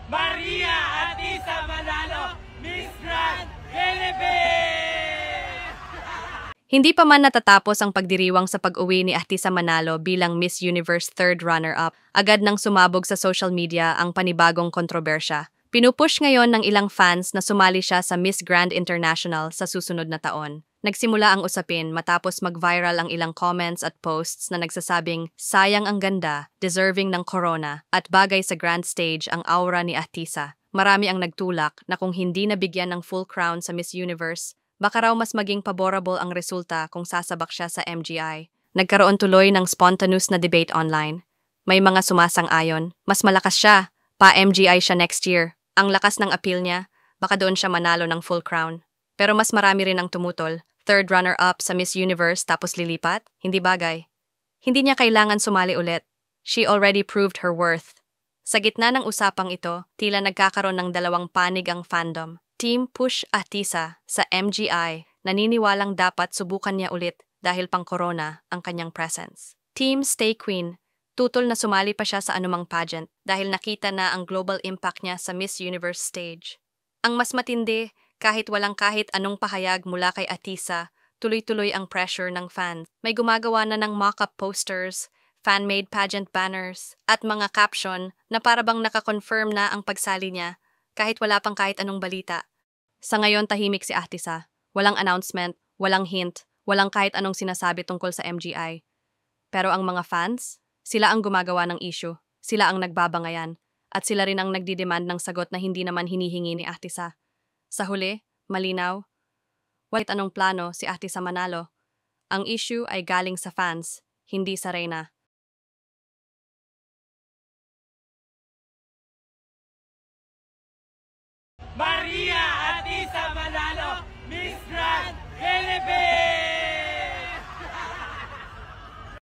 Maria Atisa Manalo, Miss Grand Philippines! Hindi pa man natatapos ang pagdiriwang sa pag-uwi ni Atisa Manalo bilang Miss Universe third runner-up, agad nang sumabog sa social media ang panibagong kontrobersya. Pinupush ngayon ng ilang fans na sumali siya sa Miss Grand International sa susunod na taon. Nagsimula ang usapin matapos mag-viral ang ilang comments at posts na nagsasabing sayang ang ganda, deserving ng corona, at bagay sa grand stage ang aura ni Atisa. Marami ang nagtulak na kung hindi nabigyan ng full crown sa Miss Universe, baka raw mas maging favorable ang resulta kung sasabak siya sa MGI. Nagkaroon tuloy ng spontaneous na debate online. May mga sumasang-ayon, mas malakas siya, pa-MGI siya next year. Ang lakas ng appeal niya, baka doon siya manalo ng full crown. Pero mas marami rin ang tumutol, third runner-up sa Miss Universe tapos lilipat? Hindi bagay. Hindi niya kailangan sumali ulit. She already proved her worth. Sa gitna ng usapang ito, tila nagkakaroon ng dalawang panig ang fandom. Team Push Atisa sa MGI, naniniwalang dapat subukan niya ulit dahil pang-corona ang kanyang presence. Team Stay Queen, tutol na sumali pa siya sa anumang pageant dahil nakita na ang global impact niya sa Miss Universe stage. Ang mas matindi, kahit anong pahayag mula kay Atisa, tuloy-tuloy ang pressure ng fans. May gumagawa na ng mock-up posters, fan-made pageant banners, at mga caption na parabang nakakonfirm na ang pagsali niya kahit wala pang kahit anong balita. Sa ngayon tahimik si Atisa. Walang announcement, walang hint, walang kahit anong sinasabi tungkol sa MGI. Pero ang mga fans, sila ang gumagawa ng issue, sila ang nagbabangayan, at sila rin ang nagdidemand ng sagot na hindi naman hinihingi ni Atisa. Sa huli, malinaw, walit anong plano si Atisa Manalo. Ang issue ay galing sa fans, hindi sa reyna. Maria